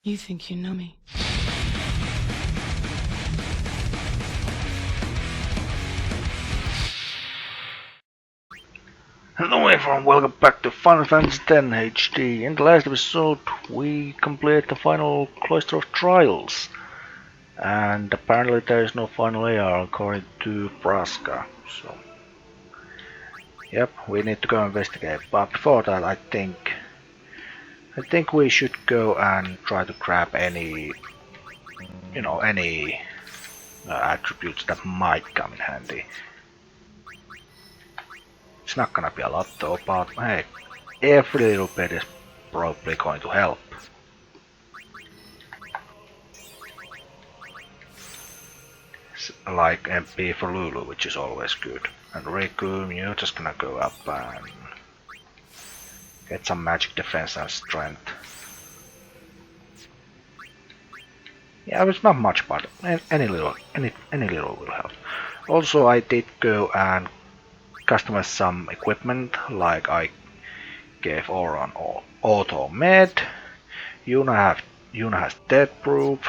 You think you know me? Hello everyone, welcome back to Final Fantasy X HD. In the last episode we completed the final Cloister of Trials. And apparently there is no final AR according to Braska. So, yep, we need to go investigate. But before that I think we should go and try to grab any, any attributes that might come in handy. It's not gonna be a lot though, but hey, every little bit is probably going to help. Like MP for Lulu, which is always good. And Riku, you're just gonna go up and get some magic defense and strength. Yeah, it's not much, but any little will help. Also, I did go and customize some equipment, like I gave Oran auto med. Yuna has death proof.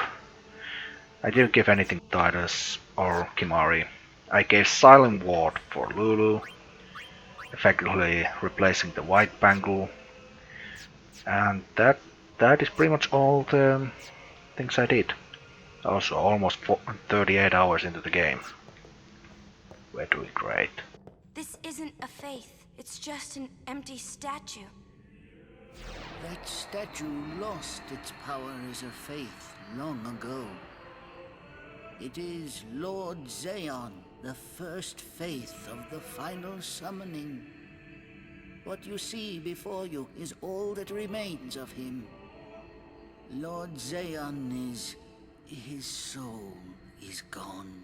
I didn't give anything to Titus or Kimari. I gave silent ward for Lulu, effectively replacing the white bangle. And that is pretty much all the things I did. Also almost 38 hours into the game. We're doing great. This isn't a faith. It's just an empty statue. That statue lost its power as a faith long ago. It is Lord Zaon, the first faith of the final summoning. What you see before you is all that remains of him. Lord Zaon is... his soul is gone.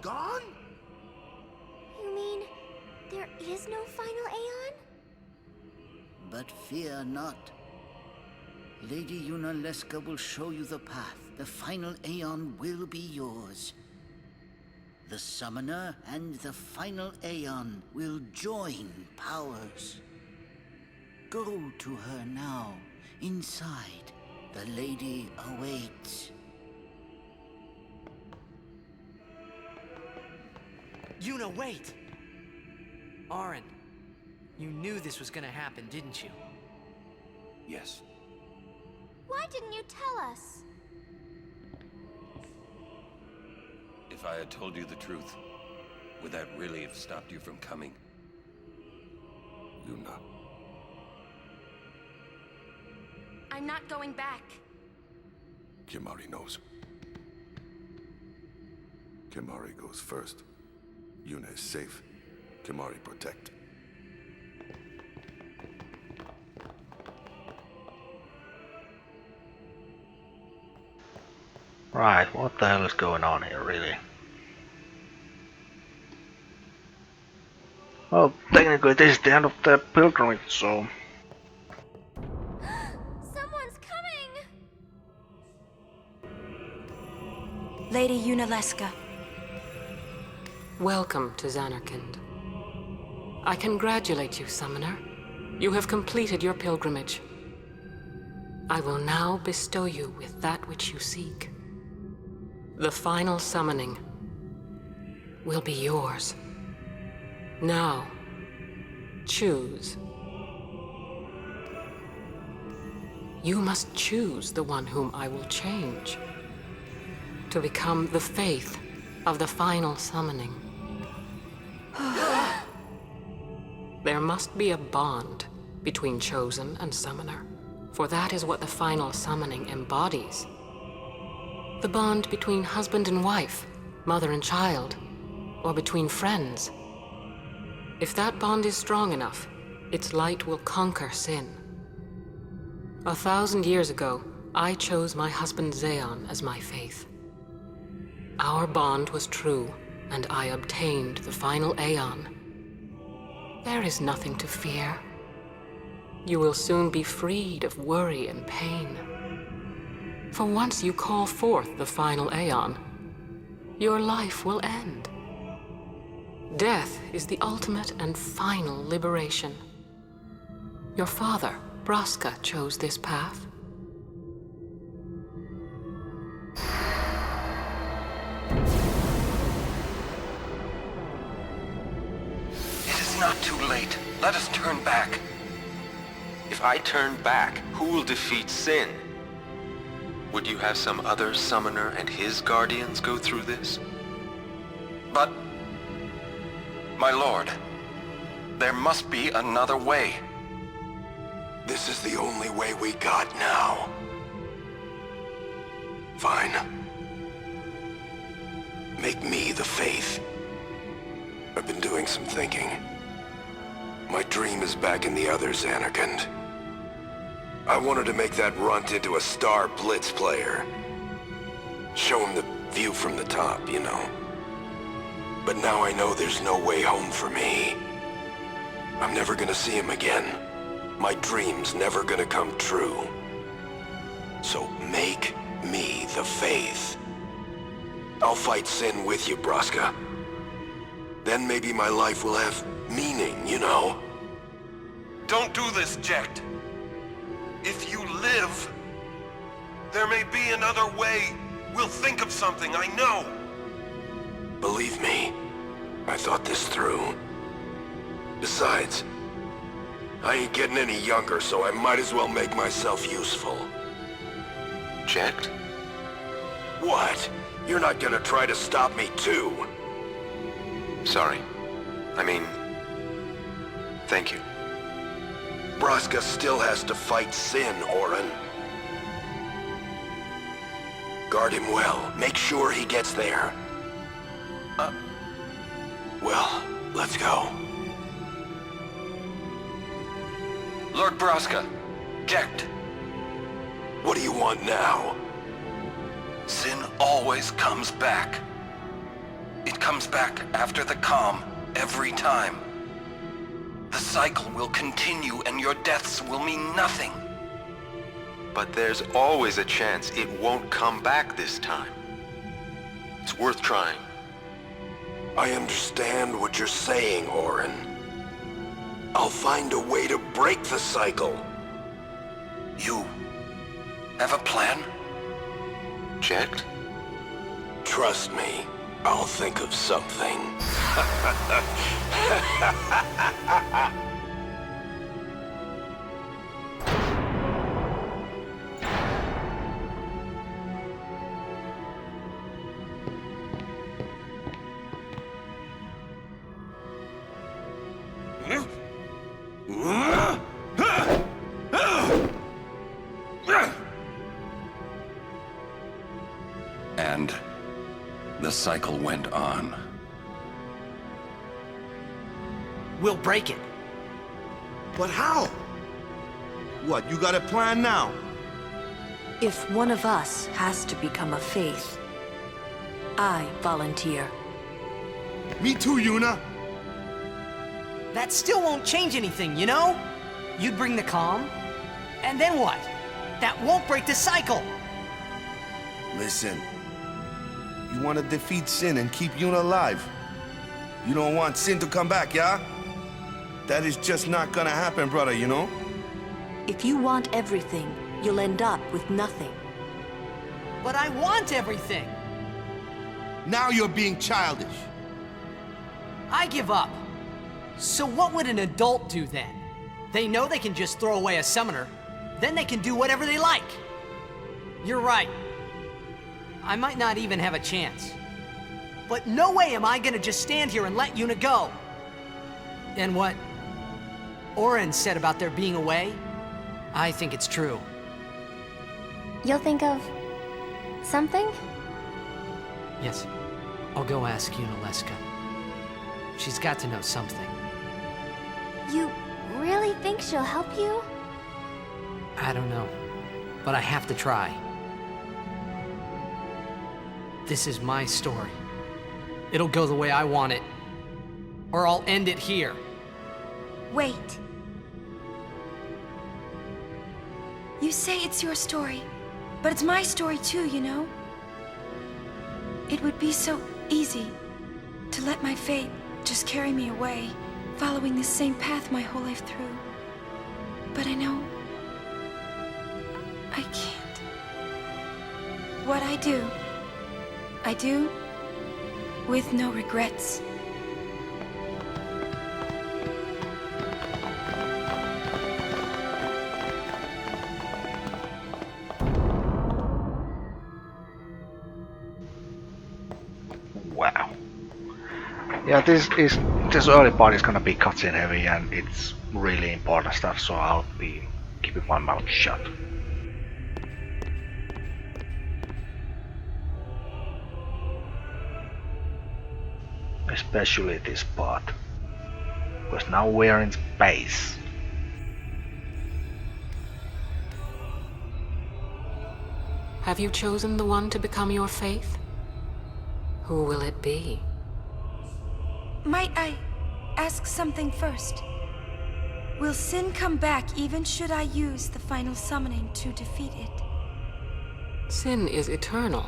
Gone? You mean there is no final Aeon? But fear not. Lady Yunalesca will show you the path. The final Aeon will be yours. The Summoner and the final Aeon will join powers. Go to her now. Inside, the lady awaits. Yuna, wait! Auron, you knew this was gonna happen, didn't you? Yes. Why didn't you tell us? If I had told you the truth, would that really have stopped you from coming? Yuna. I'm not going back. Kimari knows. Kimari goes first. Yuna is safe. Kimari protect. Right, what the hell is going on here, really? Well, technically this is the end of the pilgrimage, so... Someone's coming! Lady Yunalesca. Welcome to Zanarkand. I congratulate you, Summoner. You have completed your pilgrimage. I will now bestow you with that which you seek. The final summoning will be yours. Now, choose. You must choose the one whom I will change to become the faith of the final summoning. There must be a bond between Chosen and Summoner, for that is what the final summoning embodies. The bond between husband and wife, mother and child, or between friends. If that bond is strong enough, its light will conquer sin. 1,000 years ago, I chose my husband Zaon as my faith. Our bond was true, and I obtained the final Aeon. There is nothing to fear. You will soon be freed of worry and pain. For once you call forth the final Aeon, your life will end. Death is the ultimate and final liberation. Your father, Braska, chose this path. Let us turn back. If I turn back, who will defeat Sin? Would you have some other summoner and his guardians go through this? But, my lord, there must be another way. This is the only way we got now. Fine. Make me the Faith. I've been doing some thinking. My dream is back in the other Zanarkand. I wanted to make that runt into a star blitz player. Show him the view from the top, you know. But now I know there's no way home for me. I'm never gonna see him again. My dream's never gonna come true. So make me the Faith. I'll fight Sin with you, Braska. Then maybe my life will have meaning, you know? Don't do this, Jecht. If you live, there may be another way. We'll think of something, I know. Believe me, I thought this through. Besides, I ain't getting any younger, so I might as well make myself useful. Jecht? What? You're not gonna try to stop me too? Sorry. I mean, thank you. Braska still has to fight Sin, Orin. Guard him well. Make sure he gets there. Well, let's go. Lord Braska, Jecht. What do you want now? Sin always comes back. It comes back after the calm, every time. The cycle will continue and your deaths will mean nothing. But there's always a chance it won't come back this time. It's worth trying. I understand what you're saying, Orin. I'll find a way to break the cycle. You have a plan? Jecht? Trust me, I'll think of something. And the cycle went on. We'll break it. But how? What, you got a plan now? If one of us has to become a Faith, I volunteer. Me too, Yuna. That still won't change anything, you know? You'd bring the calm, and then what? That won't break the cycle! Listen. You want to defeat Sin and keep Yuna alive. You don't want Sin to come back, yeah? That is just not gonna happen, brother, you know? If you want everything, you'll end up with nothing. But I want everything! Now you're being childish. I give up. So what would an adult do then? They know they can just throw away a summoner, then they can do whatever they like. You're right. I might not even have a chance. But no way am I gonna just stand here and let Yuna go. And what Orin said about there being a way, I think it's true. You'll think of something? Yes, I'll go ask Yuna Leska. She's got to know something. You really think she'll help you? I don't know, but I have to try. This is my story. It'll go the way I want it, or I'll end it here. Wait. You say it's your story, but it's my story too, you know? It would be so easy to let my fate just carry me away, following the same path my whole life through. But I know I can't. What I do with no regrets. Yeah, this early part is gonna be cutscene heavy and it's really important stuff, so I'll be keeping my mouth shut. Especially this part, because now we're in space. Have you chosen the one to become your faith? Who will it be? Might I ask something first? Will sin come back even should I use the final summoning to defeat it? Sin is eternal.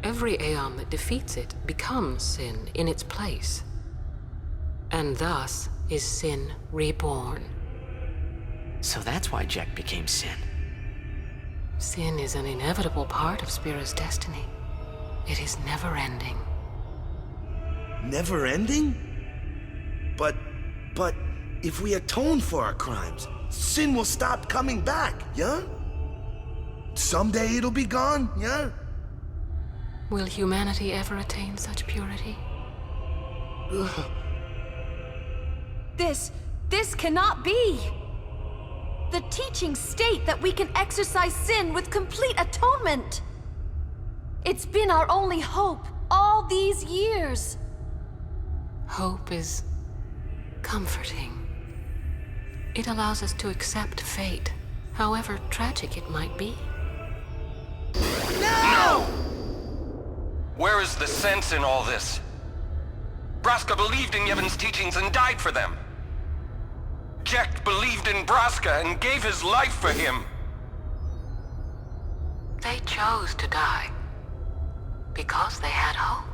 Every Aeon that defeats it becomes sin in its place. And thus is sin reborn. So that's why Jack became Sin. Sin is an inevitable part of Spira's destiny. It is never-ending. Never ending? But if we atone for our crimes, sin will stop coming back, yeah? Someday it'll be gone, yeah? Will humanity ever attain such purity? This cannot be! The teachings state that we can exercise sin with complete atonement! It's been our only hope all these years! Hope is comforting. It allows us to accept fate, however tragic it might be. No! Where is the sense in all this? Braska believed in Yevon's teachings and died for them. Jekt believed in Braska and gave his life for him. They chose to die because they had hope.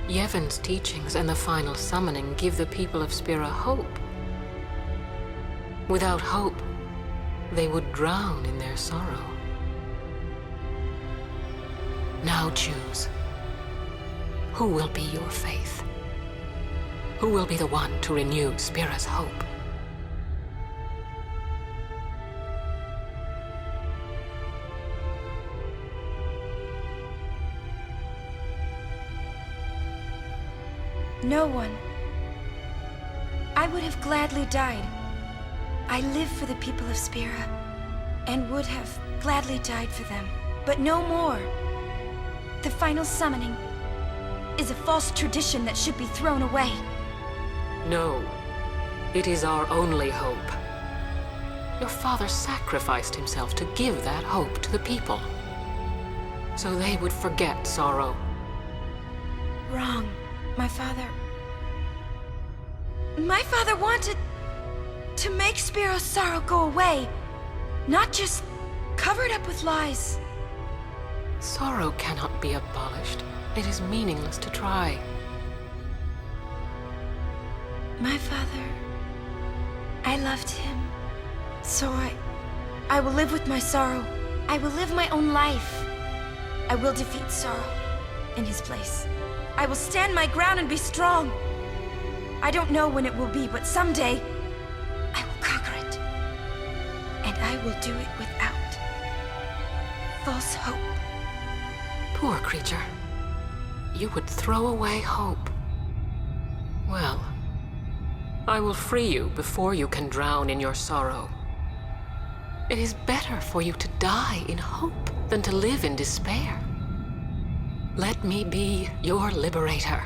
Yevon's teachings and the final summoning give the people of Spira hope. Without hope, they would drown in their sorrow. Now choose. Who will be your faith? Who will be the one to renew Spira's hope? No one. I would have gladly died. I live for the people of Spira, and would have gladly died for them, but no more. The final summoning is a false tradition that should be thrown away. No, it is our only hope. Your father sacrificed himself to give that hope to the people, so they would forget sorrow. Wrong. My father wanted to make Spiro's sorrow go away, not just cover it up with lies. Sorrow cannot be abolished. It is meaningless to try. My father, I loved him. So I will live with my sorrow. I will live my own life. I will defeat sorrow in his place. I will stand my ground and be strong. I don't know when it will be, but someday I will conquer it. And I will do it without false hope. Poor creature. You would throw away hope. Well, I will free you before you can drown in your sorrow. It is better for you to die in hope than to live in despair. Let me be your liberator.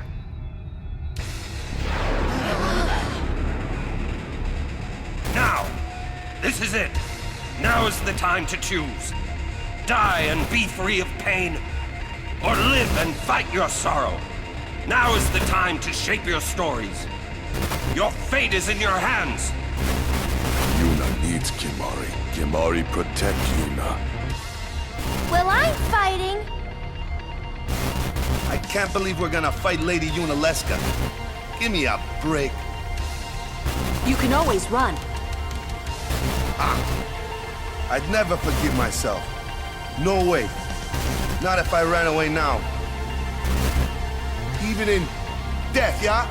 Now! This is it! Now is the time to choose. Die and be free of pain, or live and fight your sorrow. Now is the time to shape your stories. Your fate is in your hands. Yuna needs Kimahri. Kimahri protect Yuna. Well, I'm fighting. I can't believe we're gonna fight Lady Yunalesca. Give me a break. You can always run. I'd never forgive myself. No way. Not if I ran away now. Even in death, yeah?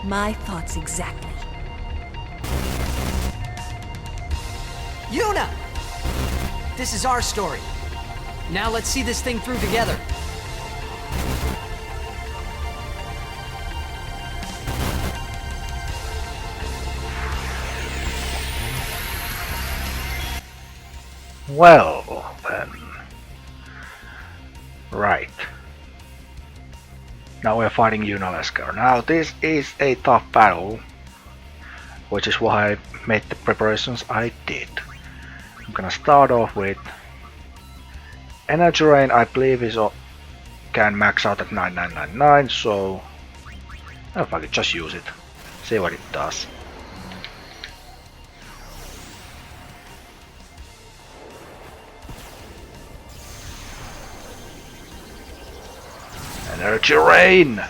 My thoughts exactly. Yuna! This is our story. Now let's see this thing through together. Well, then. Right. Now we're fighting Yunaleskar. Now this is a tough battle, which is why I made the preparations I did. I'm gonna start off with Energy Rain. I believe is can max out at 9999, so if I could just use it, see what it does. Energy Rain!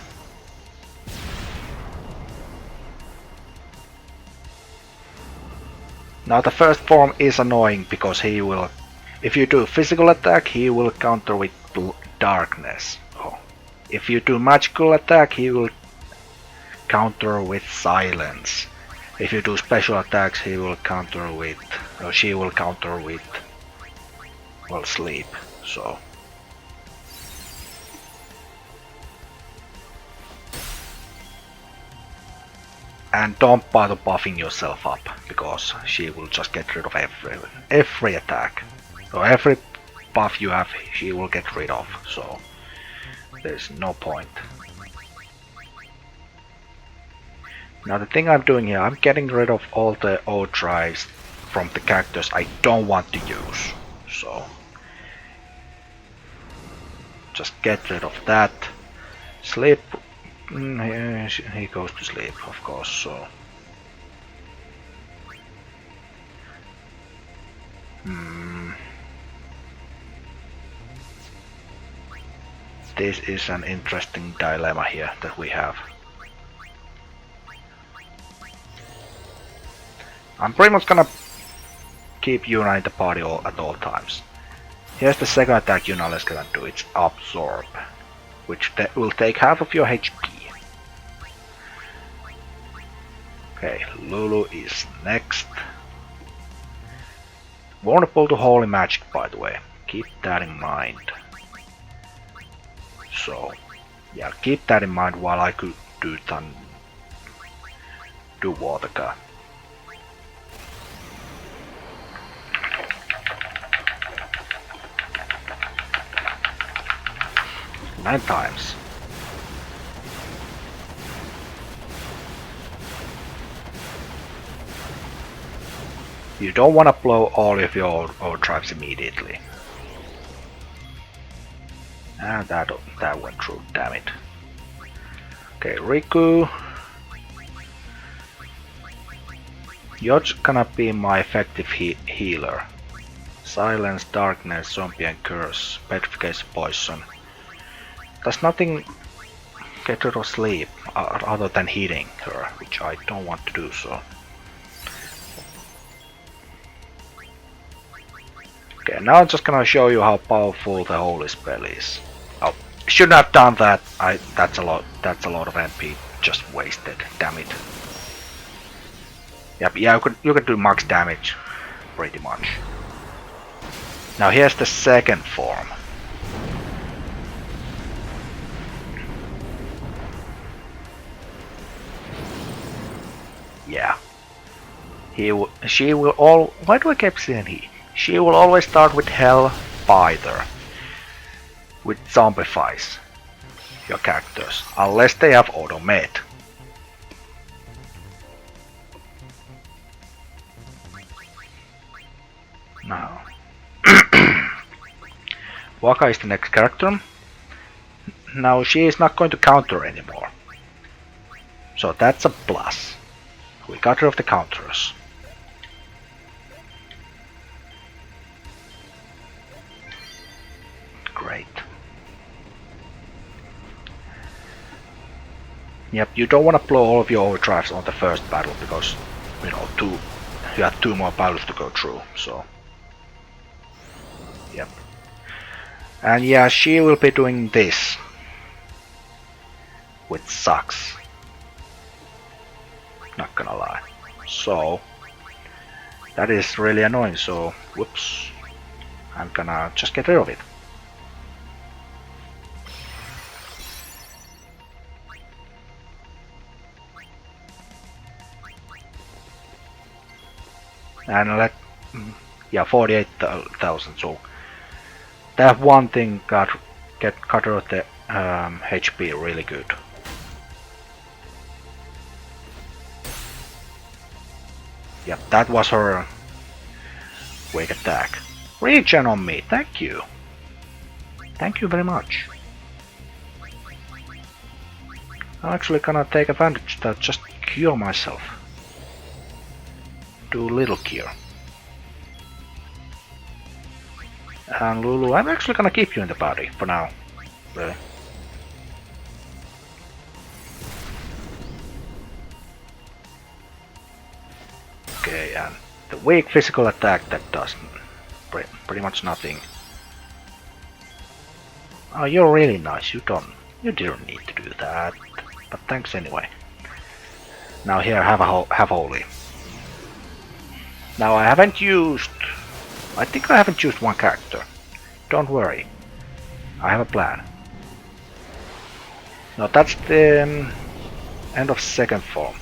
Now the first form is annoying because he will, if you do physical attack, he will counter with darkness. Oh. If you do magical attack, he will counter with silence. If you do special attacks, he will counter with, or she will counter with, well, sleep. So. And don't bother buffing yourself up, because she will just get rid of every attack. So every buff you have, she will get rid of, so there's no point. Now the thing I'm doing here, I'm getting rid of all the overdrives from the characters I don't want to use. So just get rid of that. Sleep. He goes to sleep, of course, so. This is an interesting dilemma here that we have. I'm pretty much gonna keep Yuna in the party at all times. Here's the second attack Yuna is gonna do, it's Absorb, which will take half of your HP. Okay, Lulu is next. Vulnerable to holy magic, by the way. Keep that in mind. So, yeah, keep that in mind while I could do Waterka. Nine times. You don't want to blow all of your overdrives immediately. And that went through, damn it. Okay, Riku. You're gonna be my effective healer. Silence, darkness, zombie and curse, petrification, poison. Does nothing get rid of sleep other than hitting her, which I don't want to do so. Okay, now I'm just gonna show you how powerful the holy spell is. Oh, shouldn't have done that. That's a lot of MP just wasted. Damn it. Yep, yeah, you could do max damage, pretty much. Now here's the second form. Yeah. She will all. Why do I keep saying he? She will always start with Hellbiter, which zombifies your characters, unless they have auto-med. Now, Waka is the next character. Now she is not going to counter anymore, so that's a plus. We got rid of the counters. Great. Yep, you don't want to blow all of your overdrives on the first battle because, you know, you have 2 more battles to go through, so. Yep. And yeah, she will be doing this. Which sucks. Not gonna lie. So, that is really annoying, so, whoops. I'm gonna just get rid of it. And yeah, 48,000, so that one thing cut out the HP really good. Yep, that was her wake attack. Regen on me, thank you. Thank you very much. I'm actually gonna take advantage to just cure myself. Do little cure. And Lulu, I'm actually gonna keep you in the body for now. Really. Okay, and the weak physical attack that does pretty much nothing. Oh, you're really nice. You didn't need to do that, but thanks anyway. Now here, have holy. Now I haven't used. I think I haven't used one character. Don't worry, I have a plan. Now that's the end of second form.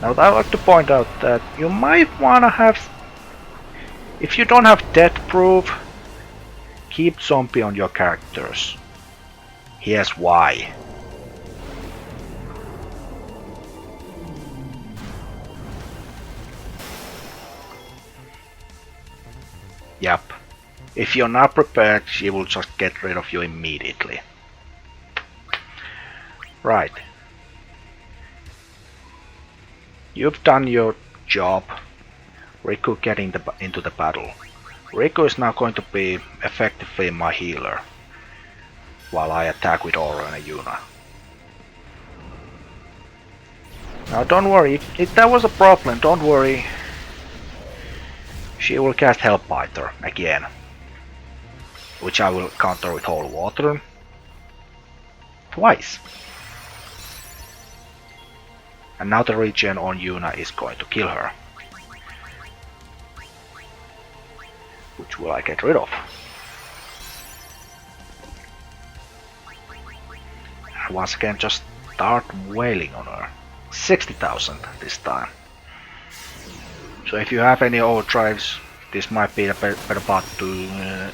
Now I would like to point out that you might wanna have. If you don't have death proof, keep zombie on your characters. Here's why. Yep. If you're not prepared, she will just get rid of you immediately. Right. You've done your job. Riku getting into the battle. Riku is now going to be effectively my healer, while I attack with Aura and Yuna. Now don't worry, if that was a problem, don't worry. She will cast Hellbiter again, which I will counter with Holy Water. Twice. And now the regen on Yuna is going to kill her. Which will I get rid of? And once again just start wailing on her. 60,000 this time. So if you have any overdrives, this might be a better part to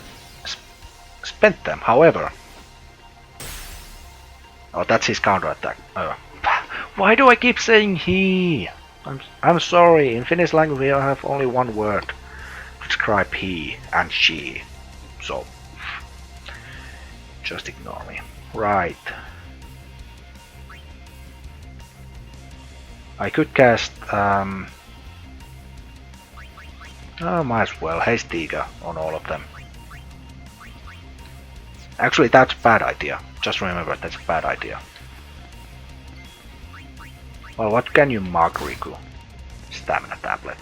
spend them. However, oh, that's his counterattack. Why do I keep saying he? I'm sorry. In Finnish language we have only one word to describe he and she. So just ignore me. Right. I could cast might as well Haste Tiga on all of them. Actually, that's a bad idea. Just remember, that's a bad idea. Well, what can you mark, Riku? Stamina tablet.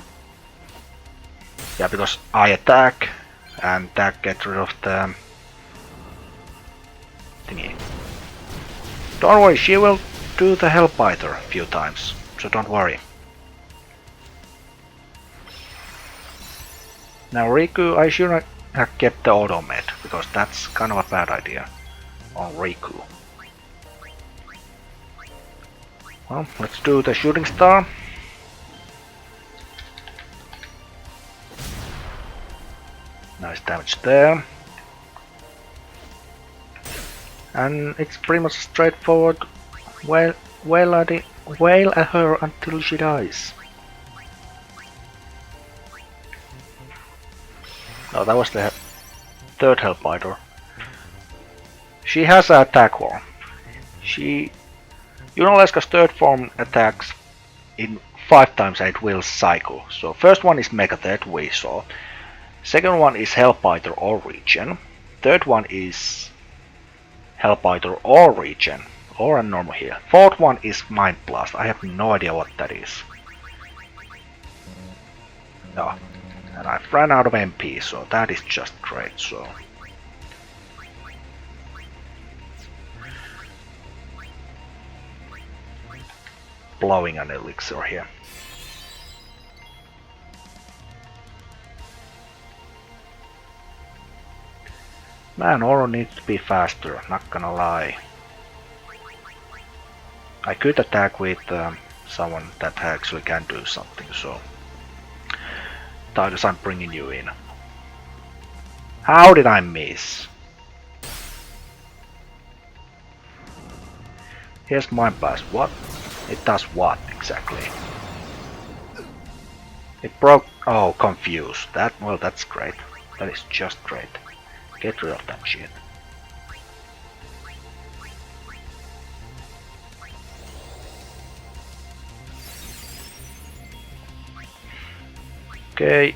Yeah, because I attack, and that gets rid of the thingy. Don't worry, she will do the Hellbiter a few times, so don't worry. Now Riku, I shouldn't have kept the Automed, because that's kind of a bad idea on Riku. Well, let's do the Shooting Star. Nice damage there. And it's pretty much straightforward. Wail at her until she dies. No, that was the third Hellbiter. She has an attack wall. Yunaleska's third form attacks in 5 times and it will cycle. So first one is Mega Threat, we saw. Second one is Hellbiter or Regen. Third one is Hellbiter or Regen, Or a normal heal. Fourth one is Mind Blast. I have no idea what that is. Oh, and I've run out of MP, so that is just great, so... Blowing an elixir here. Man, Oro needs to be faster, not gonna lie. I could attack with someone that actually can do something, so... Titus, I'm bringing you in. How did I miss? Here's Mind Blast. What? It does what, exactly? It broke... Oh, confused. Well, that's great. That is just great. Get rid of that shit. Okay.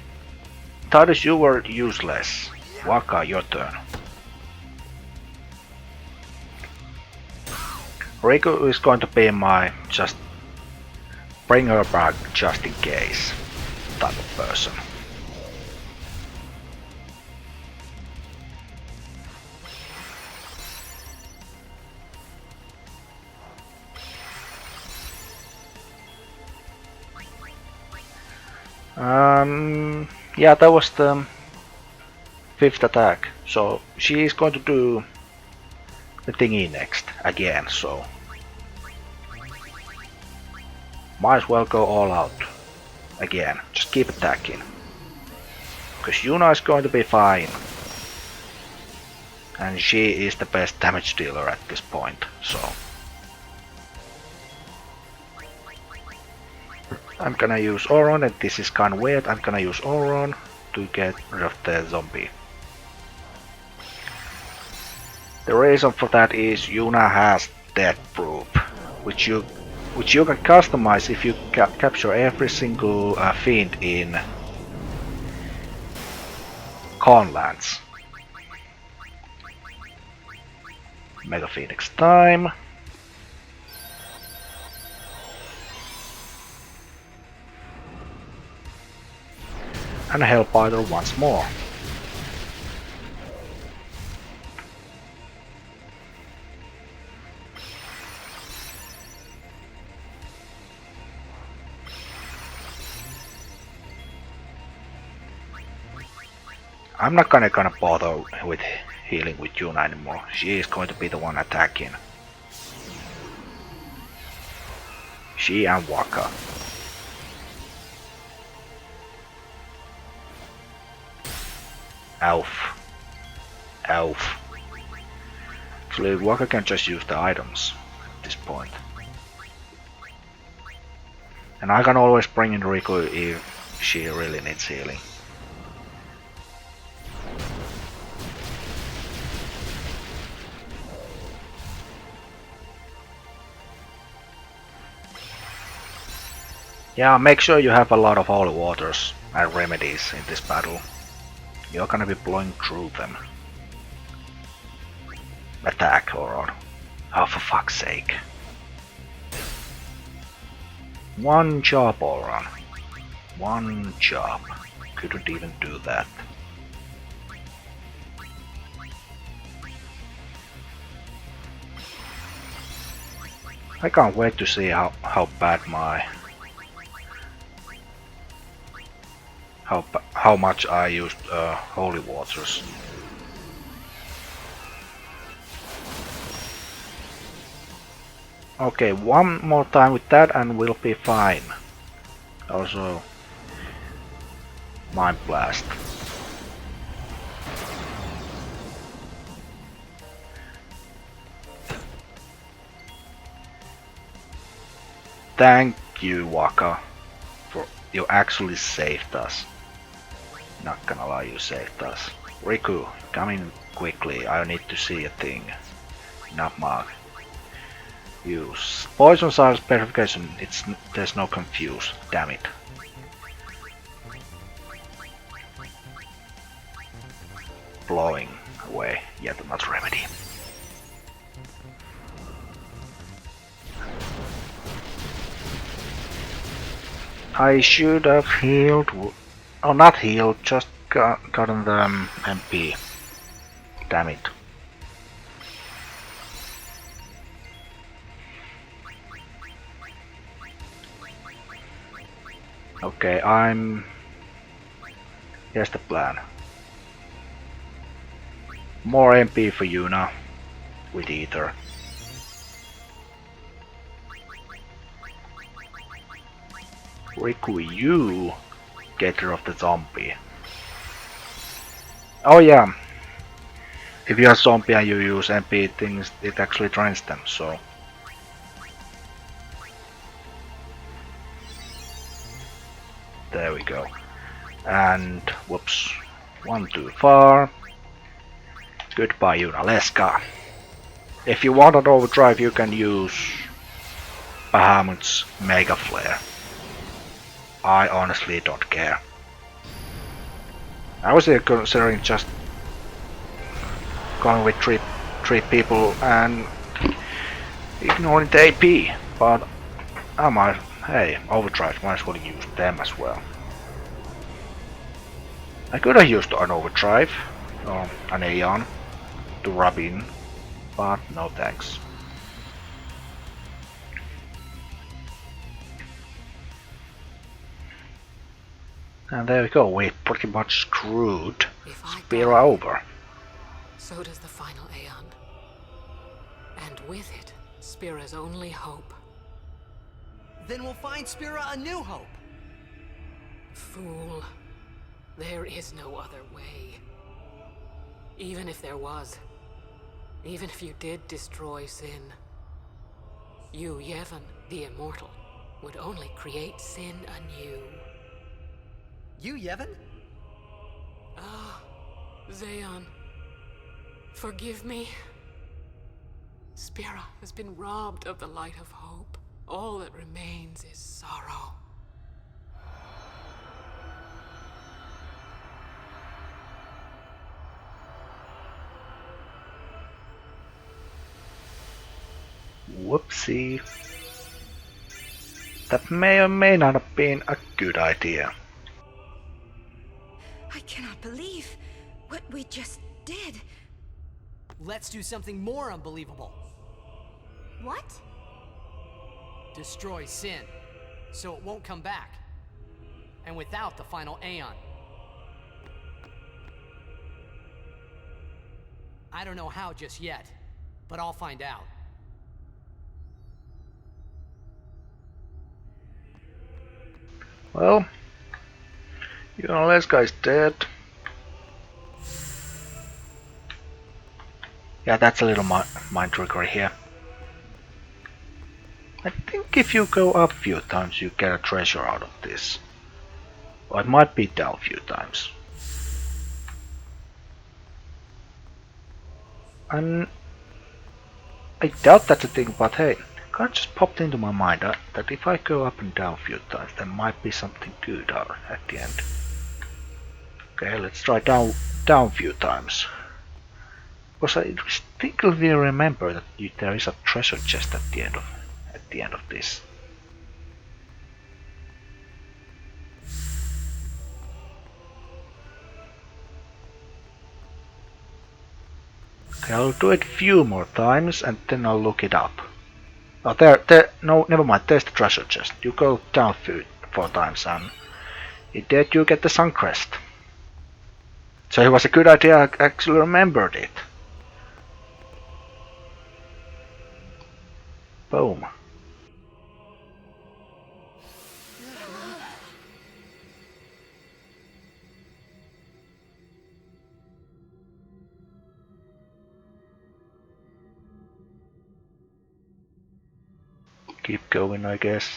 Titus, you were useless. Waka, your turn. Riku is going to be my just bring her back just in case type of person. Yeah, that was the 5th attack. So she is going to do the thingy next again, so might as well go all out again. Just keep attacking, because Yuna is going to be fine, and she is the best damage dealer at this point. So I'm gonna use Auron, and this is kinda weird. I'm gonna use Auron to get rid of the zombie. The reason for that is Yuna has Death Proof, which you can customize if you capture every single fiend in Conlands. Mega Phoenix time. And Hellbiter once more. I'm not gonna bother with healing with Yuna anymore. She is going to be the one attacking. She and Waka. Elf. Actually, Waka can just use the items at this point. And I can always bring in Riku if she really needs healing. Yeah, make sure you have a lot of holy waters and remedies in this battle. You're gonna be blowing through them. Attack, Auron. Oh, for fuck's sake. One job, Auron. One job. Couldn't even do that. I can't wait to see how bad my... How much I used holy waters. Okay, one more time with that and we'll be fine. Also, Mind Blast. Thank you, Waka, for you actually saved us. Not gonna lie, you saved us. Riku, come in quickly. I need to see a thing. Enough mark. Use poison size purification. There's no confuse. Damn it. Blowing away. Yet not remedy. I should have healed. Oh, not healed, just gotten the MP. Damn it. Okay, here's the plan. More MP for you now, with Ether. Riku, you get rid of the zombie. Oh yeah, if you have zombie and you use MP things, it actually drains them, so... There we go. And, whoops, one too far. Goodbye, Yuna, let's go. If you want an overdrive, you can use Bahamut's Mega Flare. I honestly don't care. I was considering just going with three people and ignoring the AP, but I might, hey, overdrive, might as well use them as well. I could have used an overdrive, or an Aeon, to rub in, but no thanks. And there we go, we pretty much screwed Spira over. So does the final Aeon. And with it, Spira's only hope. Then we'll find Spira a new hope. Fool. There is no other way. Even if there was, even if you did destroy Sin, you, Yevon, the Immortal, would only create Sin anew. You, Yevon? Ah, Zeon. Forgive me. Spira has been robbed of the light of hope. All that remains is sorrow. Whoopsie. That may or may not have been a good idea. I cannot believe what we just did. Let's do something more unbelievable. What? Destroy Sin, so it won't come back. And without the final Aeon. I don't know how just yet, but I'll find out. Well, you know, this guy's dead. Yeah, that's a little mind trickery here. I think if you go up a few times, you get a treasure out of this. Or it might be down a few times. And I doubt that's a thing, but hey, kind of just popped into my mind that if I go up and down a few times, there might be something good out at the end. Okay, let's try down a few times. Because I distinctly remember that there is a treasure chest at the end of this. Okay, I'll do it a few more times and then I'll look it up. Oh, no, never mind, there's the treasure chest. You go down 4 times and indeed you get the Sun Crest. So it was a good idea, I actually remembered it. Boom. Keep going, I guess.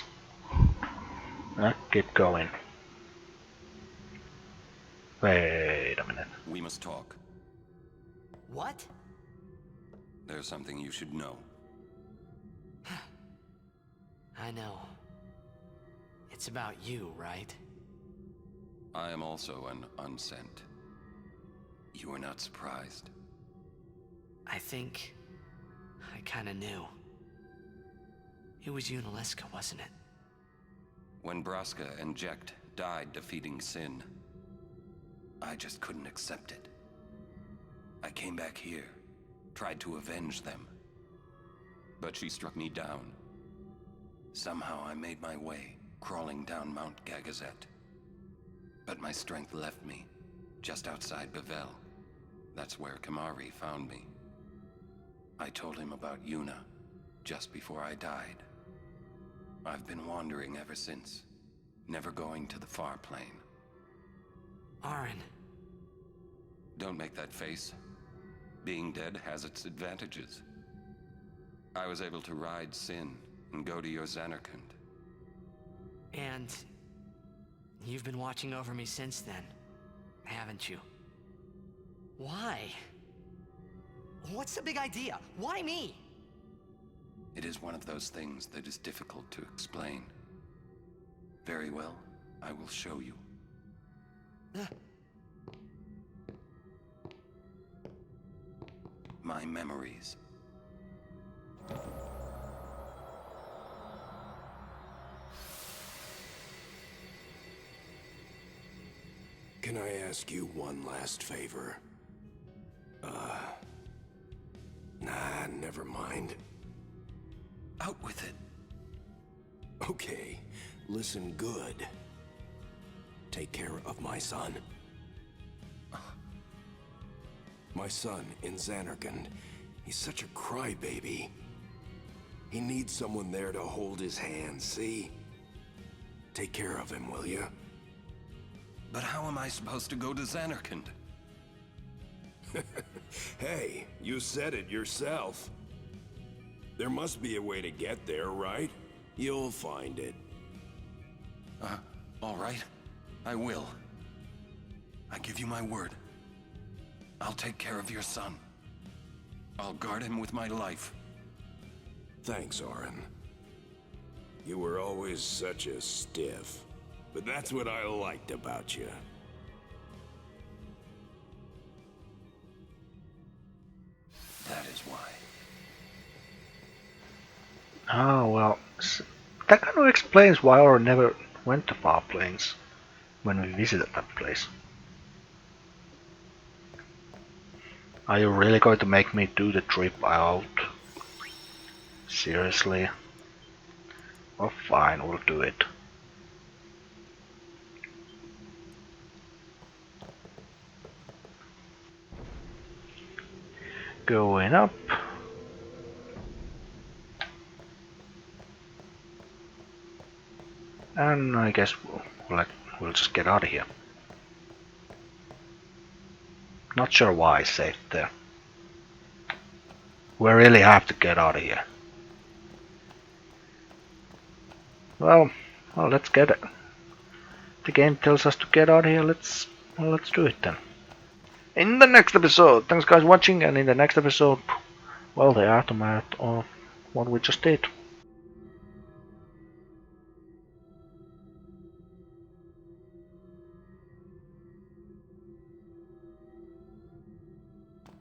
Keep going. Wait a minute. We must talk. What? There's something you should know. I know. It's about you, right? I am also an unsent. You are not surprised. I think I kinda knew. It was Yunalesca, wasn't it? When Braska and Jecht died defeating Sin, I just couldn't accept it. I came back here, tried to avenge them. But she struck me down. Somehow I made my way, crawling down Mount Gagazet. But my strength left me, just outside Bevel. That's where Kamari found me. I told him about Yuna, just before I died. I've been wandering ever since, never going to the far plane. Aren. Don't make that face. Being dead has its advantages. I was able to ride Sin and go to your Xanarkand. And you've been watching over me since then, haven't you? Why? What's the big idea? Why me? It is one of those things that is difficult to explain. Very well, I will show you. My memories. Can I ask you one last favor? Nah, never mind. Out with it. Okay, listen good. Take care of my son. My son in Xanarkand. He's such a crybaby. He needs someone there to hold his hand, see? Take care of him, will you? But how am I supposed to go to Xanarkand? Hey, you said it yourself. There must be a way to get there, right? You'll find it. All right. I will. I give you my word. I'll take care of your son. I'll guard him with my life. Thanks, Aren. You were always such a stiff. But that's what I liked about you. That is why. Oh, well, that kind of explains why Aura never went to Far Plains when we visited that place. Are you really going to make me do the trip out? Seriously? Oh, fine, we'll do it. Going up. And I guess we'll just get out of here. Not sure why I saved there. We really have to get out of here. Well, let's get it. The game tells us to get out of here. Let's do it then. In the next episode, thanks guys for watching, and in the next episode, well, the aftermath of what we just did.